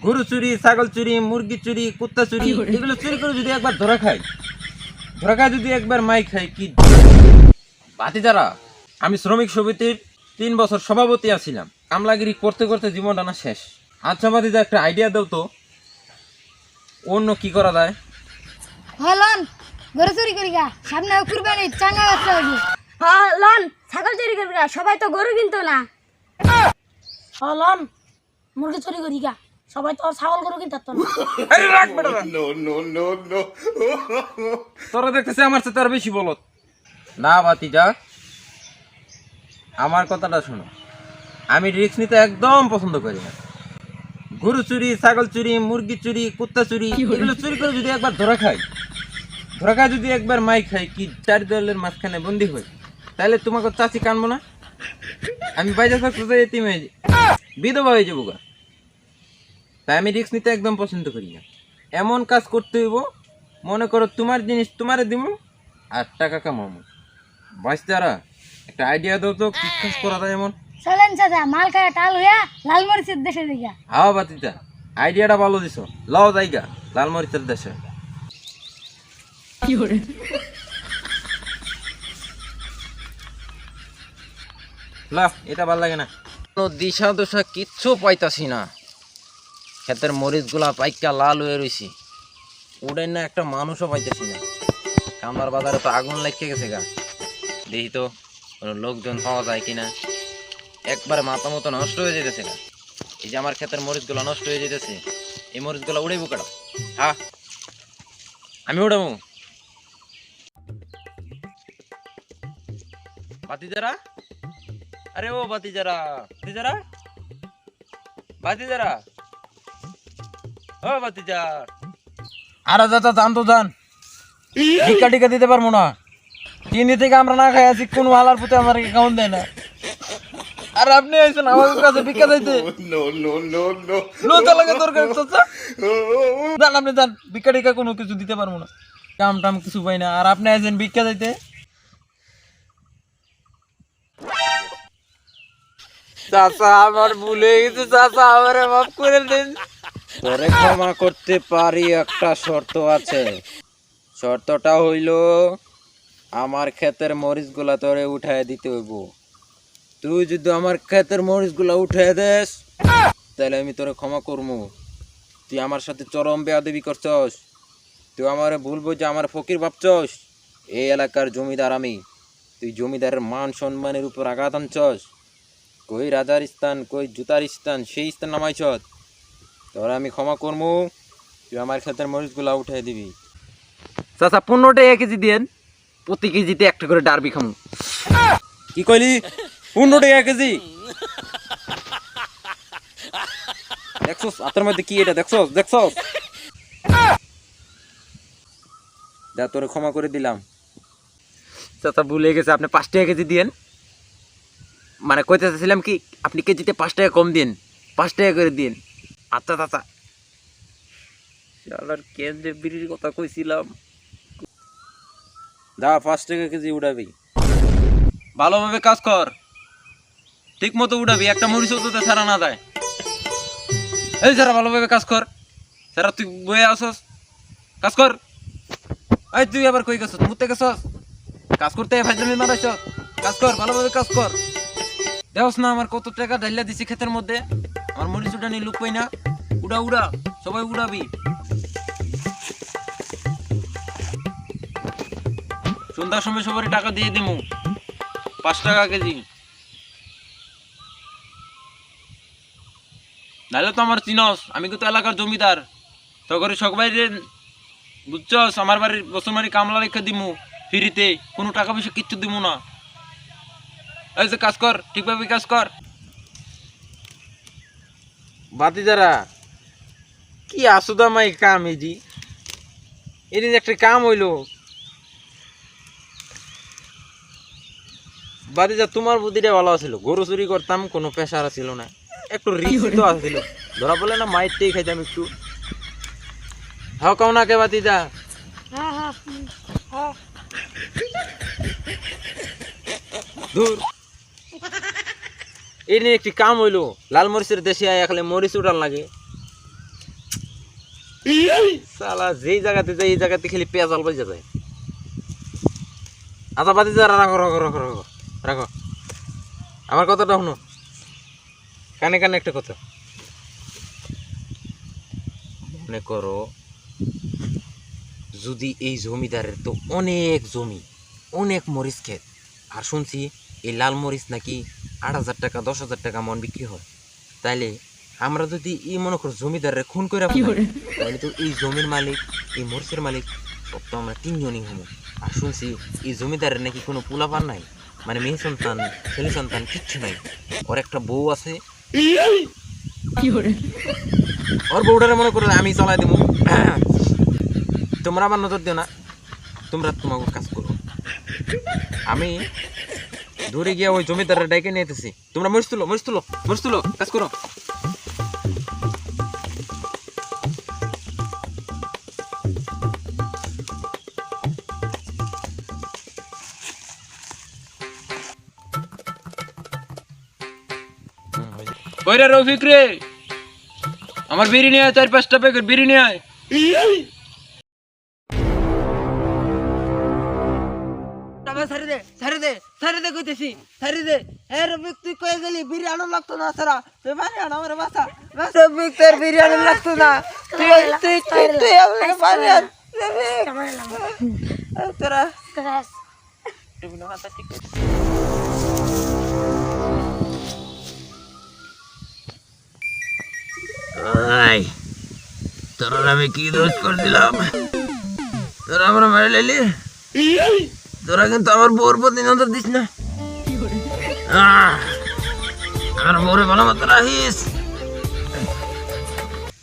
গরু চুরি, ছাগল চুরি, মুরগি চুরি, কুত্তা চুরি, এগুলো চুরি করে যদি একবার ধরা খায় যদি একবার মাই খাই কি ভাতিজারা, আমি শ্রমিক সমিতির 3 বছর সভাপতি আছিলাম। কামলাগিরি করতে করতে জীবনটা না শেষ। আচ্ছা ভাতিজা, একটা আইডিয়া দাও তো, অন্য কি করা যায়? লন গরু চুরি করি গা, সামনে কুরবানি চাঙ্গা ব্যবসা হইবে। লন ছাগল চুরি করি গা, সবাই তো গরু কিনতো না। লন মুরগি চুরি করি গা, সবাই তো ছাগল গরু কিনতো না। তোরা দেখতেছে আমার সাথে আর বেশি বলত না। ভাতিজা, আমার কথাটা শোনো, আমি রিস্ক নিতে একদম পছন্দ করি না। গরু চুরি, ছাগল চুরি, মুরগি চুরি, কুত্তা চুরি, এগুলো চুরি করে যদি একবার ধরা খায় যদি একবার মাই খাই কি 4 দেওয়ালের মাঝখানে বন্দি হই, তাহলে তোমাকে চাচি কানবো না? আমি বাইরে থাকতে চাই, এতিম হয়ে বিধবা হয়ে যাবো গা। তাই আমি রিস্ক নিতে একদম পছন্দ করি না। এমন কাজ করতে হইব, মনে করো তোমার জিনিস তোমারে দিব আর টাকা কামাবো। বাচ্চারা, একটা আইডিয়া দাও তো, কি কাজ করা যায় এমন? চলেন চাচা, মাল খায় টাল হইয়া লাল মরিচের দেশে দিগা। হাওয়া বাতিটা, আইডিয়াটা ভালো দিছ, লও জায়গা লাল মরিচের দেশে। এটা ভাল লাগে না, কোনো দিশা দশা কিচ্ছু পাইতাছি না। ক্ষেতের মরিচ গুলা পাইকা লাল হয়ে রয়েছি, উড়ে না একটা মানুষও পাইতেছি না। কামার বাজারে তো আগুন লাগিয়ে গেছে গা, দেখি তো কোনো লোকজন পাওয়া যায় কিনা। একবারে মাথা মতো নষ্ট হয়ে যেতেছে গা। এই যে আমার ক্ষেতের মরিচ গুলা নষ্ট হয়ে যেতেছে, এই মরিচ গুলা উড়াইবো কেডা? হ্যাঁ, আমি উড়াবো। বাতিজারা, আরে ও বাতিজারা, বাতিজারা, বাতিজারা, ও বাতিজা। আরে দাদা, জান তো জান, ভিক্ষা টিকা দিতে পারবো না। 3 দিন থেকে আমরা না খাই আছি, কোন আলার প্রতি আমার অ্যাকাউন্ট দেয় না। আর আপনি আইছেন আমার কাছে ভিক্ষা দিতে? লজ্জা লাগে দরকার চাচা। জান, আপনি জান, ভিক্ষা টিকা কোনো কিছু দিতে পারবো না, কাম টাম কিছু পাই না। আর আপনি আইছেন ভিক্ষা দিতে? চাচা, আমার ভুলে গেছে চাচা, আমারে মাফ করে দেন। তোরে ক্ষমা করতে পারি, একটা শর্ত আছে। শর্তটা হইল, আমার ক্ষেতের মরিচ গুলা তোরে উঠায় দিতে হইব। তুই যদি আমার ক্ষেতের মরিচ গুলা উঠায় দেস, তাহলে আমি তোরে ক্ষমা করবো। তুই আমার সাথে চরম বেয়াদবি করছস। তুই আমারে ভুলবো যে আমার ফকির ভাবছস। এই এলাকার জমিদার আমি, তুই জমিদারের মান সম্মানের উপর আঘাত আনছস। কই রাজার স্থান, কই জুতার স্থান, সেই স্থান নামাইছত। তোরা আমি ক্ষমা করবো, তুই আমার ক্ষেতের মরিচ গুলা উঠাই দিবি। চাচা, 15 টাকা কেজি দেন, প্রতি কেজিতে একটা করে ডারবি খামু। কি কইলি? 15 টাকা কেজি? দেখছস হাতের মধ্যে কি এটা? দেখছস দেখছস? যা, তোরে ক্ষমা করে দিলাম। চাচা ভুলে গেছে, আপনি 5 টাকা কেজি দেন। মানে কইতে চাইছিলাম কি, আপনি কেজিতে 5 টাকা কম দিন, 5 টাকা করে দিন। আচ্ছা চাচা। শালার কেন্দ্রে বিড়ির কথা কইছিলাম। যা, 5 টাকা কেজি উড়াবি। ভালোভাবে কাজ কর, ঠিক মতো উড়াবি, একটা মরিচও তো ছাড়া না যায়। এই সারা, ভালোভাবে কাজ কর। সারা, তুই বয়ে আসস, কাজ কর। এই তুই আবার কই গেছস? মুতে গেছস? কাজ করতে ফাইজলামি মারাইছ? কাজ কর, ভালোভাবে কাজ কর। দেখছ না আমার কত টাকা ঢাইলা দিছি ক্ষেতের মধ্যে? আমার মরিচ উঠানি লুক পাই না। উড়া উড়া, সবাই উড়াবি। সন্ধ্যার সময় সবারই টাকা দিয়ে দিমু, 5 টাকা কেজি। নাহলে তো আমার চিনস, আমি কিন্তু এলাকার জমিদার। তো করে সবাই বুঝছস, আমার বাড়ির বসুমারি কামলা রেখে দিমু ফ্রিতে, কোনো টাকা পয়সা কিচ্ছু দিমু না। এই যে কাজ কর, ঠিকভাবে কাজ কর। বাতিজারা, কি আসুদামাই কাম এজি, এদিন একটা কাম হইলো। বাতিজা, তোমার বুদ্ধিটা ভালো আছিল, গরু চুরি করতাম, কোনো পেশার ছিল না, একটু রিস্ক তো আছিল। ধরা পড়লে না মাইরটাই খাইতাম একটু। হাও কাও না কে বাতিজা? ধুর, এই নিয়ে একটি কাম হইলো, লাল মরিচের দেশে আয়া খালি মরিচ উঠান লাগে। শালা যেই জায়গাতে যাই এই জায়গাতে খালি পেঁয়াজ আল বাজা যায়। আচ্ছা বাতি যা, রাখো রাখো রাখো রাখো রাখো। আমার কথাটা শুনো, কানে কানে একটা কথা মনে করো। যদি এই জমিদারের তো অনেক জমি, অনেক মরিচ ক্ষেত, আর শুনছি এই লাল মরিচ নাকি 8,000 টাকা 10,000 টাকা মন বিক্রি হয়, তাইলে আমরা যদি এই মনে করো জমিদারের খুন করে তাহলে তো এই জমির মালিক, এই মরিচের মালিক সব তো আমরা 3 জনই হবো। আর শুনছি এই জমিদারের নাকি কোনো পোলাপান নাই, মানে মেয়ে সন্তান ছেলে সন্তান কিচ্ছু নাই, ওর একটা বউ আছে। ওর বউটারে মনে করো আমি চলাই দেবো, তোমরা আমার নজর দিও না, তোমরা তোমাকে কাজ করো। আমি দূরে গিয়ে ওই জমিদারের ডাইকে নিতেছি, তোমরা মরিচ তুলো মরিচ তুলো মরিচ তুলো, কাজ করো। কইরা রফিক রে, আমার বিড়ি নিয়ে আয়, 4-5টা প্যাকেট বিড়ি নিয়ে আয়। ছাড়ি দে ছাড়ি দে ছাড়ি দে কইতেছি ছাড়ি দে। হ্যাঁ রফিক তুই কয়ে গেলি বিরিয়ানি লাগতো না সারা, তুই মানে আমার বাসা রফিক তোর বিরিয়ানি লাগতো না, তুই তুই তুই তুই আমার বাড়ি তোরা তোরা আমি কি দোষ করে দিলাম, তোরা আমরা মেরে লেলি, তোরা কিন্তু আমার বউর প্রতি নজর দিস না, আমার বউরে ভালো মতো রাখিস।